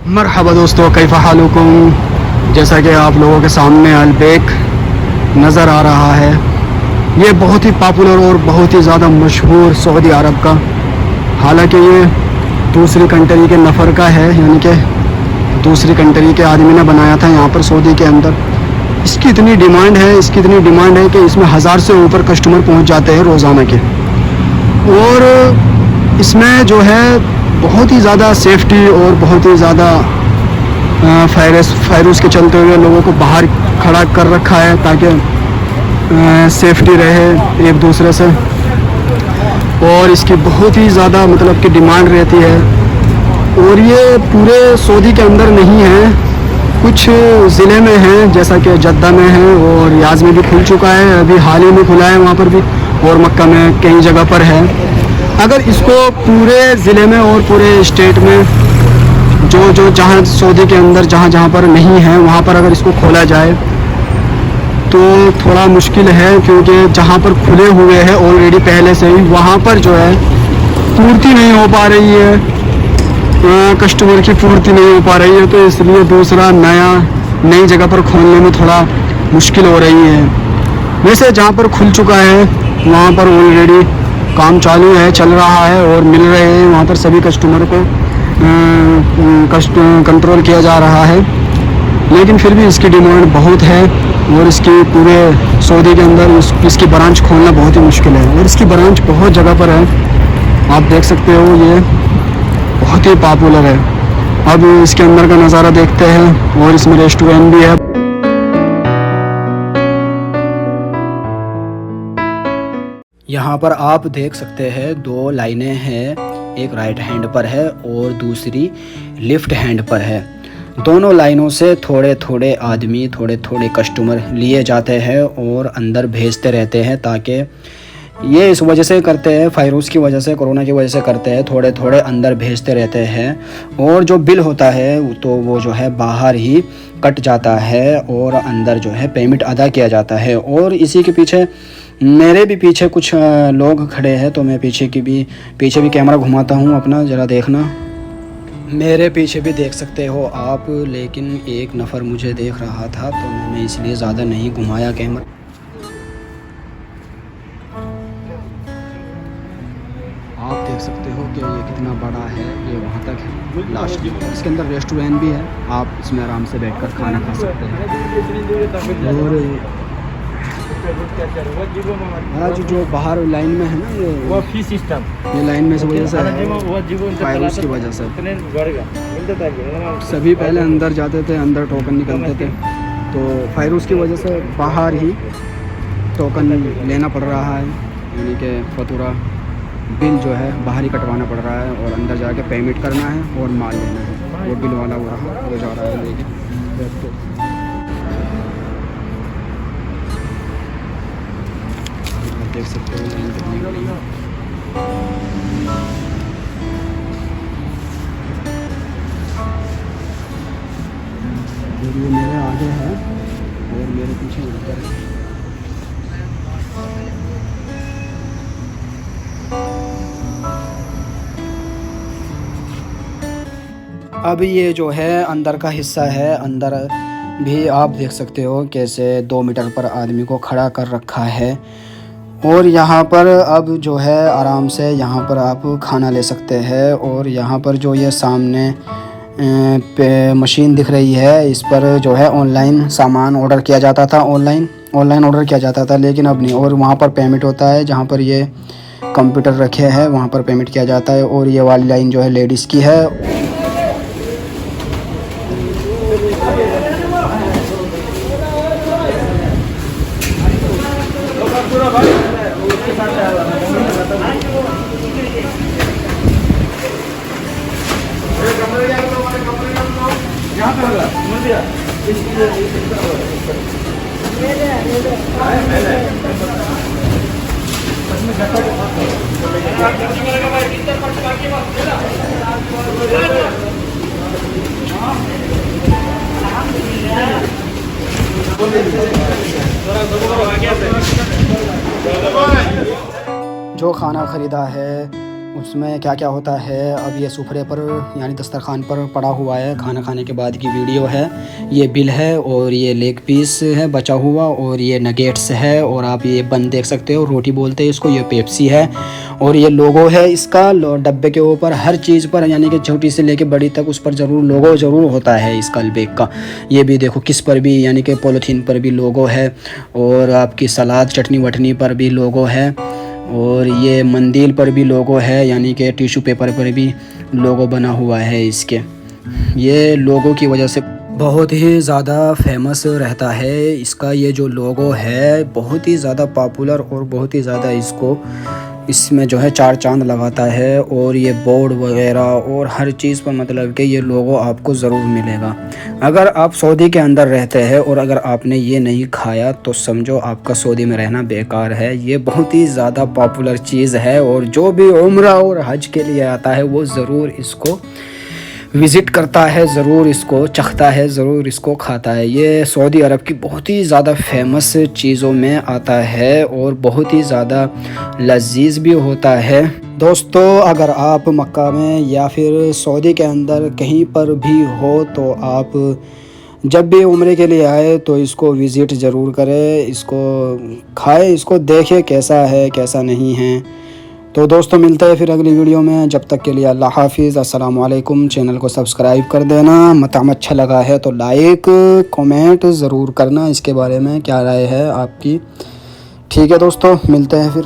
मरहबा दोस्तों, कैफ़ा हालुकुम। जैसा कि आप लोगों के सामने अलबेक नज़र आ रहा है, ये बहुत ही पॉपुलर और बहुत ही ज़्यादा मशहूर सऊदी अरब का, हालांकि ये दूसरी कंट्री के नफ़र का है, यानी कि दूसरी कंट्री के आदमी ने बनाया था यहाँ पर सऊदी के अंदर। इसकी इतनी डिमांड है कि इसमें 1000 से ऊपर कस्टमर पहुँच जाते हैं रोज़ाना के। और इसमें जो है बहुत ही ज़्यादा सेफ्टी और बहुत ही ज़्यादा फायरूस के चलते हुए लोगों को बाहर खड़ा कर रखा है ताकि सेफ्टी रहे एक दूसरे से। और इसकी बहुत ही ज़्यादा मतलब कि डिमांड रहती है। और ये पूरे सऊदी के अंदर नहीं है, कुछ ज़िले में हैं, जैसा कि जद्दा में है और रियाज में भी खुल चुका है, अभी हाल ही में खुला है वहाँ पर भी, और मक्का में कई जगह पर है। अगर इसको पूरे ज़िले में और पूरे स्टेट में जो जहाँ सऊदी के अंदर जहाँ पर नहीं है वहाँ पर अगर इसको खोला जाए तो थोड़ा मुश्किल है, क्योंकि जहाँ पर खुले हुए हैं ऑलरेडी पहले से ही वहाँ पर जो है पूर्ति नहीं हो पा रही है, कस्टमर की पूर्ति नहीं हो पा रही है, तो इसलिए दूसरा नई जगह पर खोलने में थोड़ा मुश्किल हो रही है। वैसे जहाँ पर खुल चुका है वहाँ पर ऑलरेडी काम चालू है, चल रहा है और मिल रहे हैं वहाँ पर सभी कस्टमर को कंट्रोल किया जा रहा है। लेकिन फिर भी इसकी डिमांड बहुत है और इसकी पूरे सऊदी के अंदर इसकी ब्रांच खोलना बहुत ही मुश्किल है, और इसकी ब्रांच बहुत जगह पर है, आप देख सकते हो, ये बहुत ही पॉपुलर है। अब इसके अंदर का नज़ारा देखते हैं, और इसमें रेस्टोरेंट भी है। यहाँ पर आप देख सकते हैं 2 लाइनें हैं, एक राइट हैंड पर है और दूसरी लेफ्ट हैंड पर है। दोनों लाइनों से थोड़े थोड़े आदमी, थोड़े थोड़े कस्टमर लिए जाते हैं और अंदर भेजते रहते हैं, ताकि ये इस वजह से करते हैं, वायरस की वजह से, कोरोना की वजह से करते हैं, थोड़े थोड़े अंदर भेजते रहते हैं। और जो बिल होता है तो वो जो है बाहर ही कट जाता है और अंदर जो है पेमेंट अदा किया जाता है। और इसी के पीछे मेरे भी पीछे कुछ लोग खड़े हैं, तो मैं पीछे भी कैमरा घुमाता हूँ अपना, ज़रा देखना। मेरे पीछे भी देख सकते हो आप, लेकिन एक नफ़र मुझे देख रहा था तो मैंने इसलिए ज़्यादा नहीं घुमाया कैमरा। आप देख सकते हो कि ये कितना बड़ा है, ये वहाँ तक है लास्ट। इसके अंदर रेस्टोरेंट भी है, आप इसमें आराम से बैठकर खाना खा सकते हैं। और आज जो बाहर लाइन में है ना, वो फी सिस्टम, ये लाइन में से वजह से वायरस की वजह से सभी पहले अंदर जाते थे, अंदर टोकन निकलते थे, तो वायरस की वजह से बाहर ही टोकन लेना पड़ रहा है, यानी कि फतूरा बिल जो है बाहर ही कटवाना पड़ रहा है और अंदर जाके पेमेंट करना है और माल लेना है। वो बिल वाला वो जा रहा है लेके। देख सकते हो लाइन कितनी बड़ी है। ये मेरे आगे है और मेरे पीछे ऊपर है। अब ये जो है अंदर का हिस्सा है, अंदर भी आप देख सकते हो कैसे 2 मीटर पर आदमी को खड़ा कर रखा है। और यहाँ पर अब जो है आराम से यहाँ पर आप खाना ले सकते हैं। और यहाँ पर जो ये सामने पे मशीन दिख रही है, इस पर जो है ऑनलाइन सामान ऑर्डर किया जाता था, ऑनलाइन ऑर्डर किया जाता था, लेकिन अब नहीं। और वहाँ पर पेमेंट होता है, जहाँ पर ये कंप्यूटर रखे हैं वहाँ पर पेमेंट किया जाता है। और ये वाली लाइन जो है लेडीज़ की है। जो खाना ख़रीदा है उसमें क्या क्या होता है। अब ये सुफरे पर यानी दस्तरखान पर पड़ा हुआ है, खाना खाने के बाद की वीडियो है। ये बिल है और ये लेग पीस है बचा हुआ, और ये नगेट्स है, और आप ये बन देख सकते हो, रोटी बोलते हैं इसको। ये पेप्सी है और ये लोगो है इसका डब्बे के ऊपर, हर चीज़ पर यानी कि छोटी से लेके बड़ी तक उस पर ज़रूर लोगो ज़रूर होता है इस बैग का। ये भी देखो किस पर भी यानी कि पॉलीथीन पर भी लोगो है, और आपकी सलाद चटनी वटनी पर भी लोगो है, और ये मंदिल पर भी लोगो है, यानी कि टिश्यू पेपर पर भी लोगो बना हुआ है इसके। ये लोगो की वजह से बहुत ही ज़्यादा फेमस रहता है इसका। ये जो लोगो है बहुत ही ज़्यादा पॉपुलर और बहुत ही ज़्यादा इसमें जो है चार चांद लगाता है। और ये बोर्ड वगैरह और हर चीज़ पर मतलब कि ये लोगो आपको ज़रूर मिलेगा। अगर आप सऊदी के अंदर रहते हैं और अगर आपने ये नहीं खाया तो समझो आपका सऊदी में रहना बेकार है। ये बहुत ही ज़्यादा पॉपुलर चीज़ है, और जो भी उम्रा और हज के लिए आता है वो ज़रूर इसको विज़िट करता है, ज़रूर इसको चखता है, ज़रूर इसको खाता है। ये सऊदी अरब की बहुत ही ज़्यादा फेमस चीज़ों में आता है और बहुत ही ज़्यादा लजीज भी होता है। दोस्तों अगर आप मक्का में या फिर सऊदी के अंदर कहीं पर भी हो तो आप जब भी उम्रे के लिए आए तो इसको विज़िट ज़रूर करें, इसको खाएं, इसको देखें कैसा है कैसा नहीं है। तो दोस्तों मिलते हैं फिर अगली वीडियो में, जब तक के लिए अल्लाह हाफिज़, अस्सलाम वालेकुम। चैनल को सब्सक्राइब कर देना, मताम अच्छा लगा है तो लाइक कमेंट ज़रूर करना, इसके बारे में क्या राय है आपकी। ठीक है दोस्तों, मिलते हैं फिर।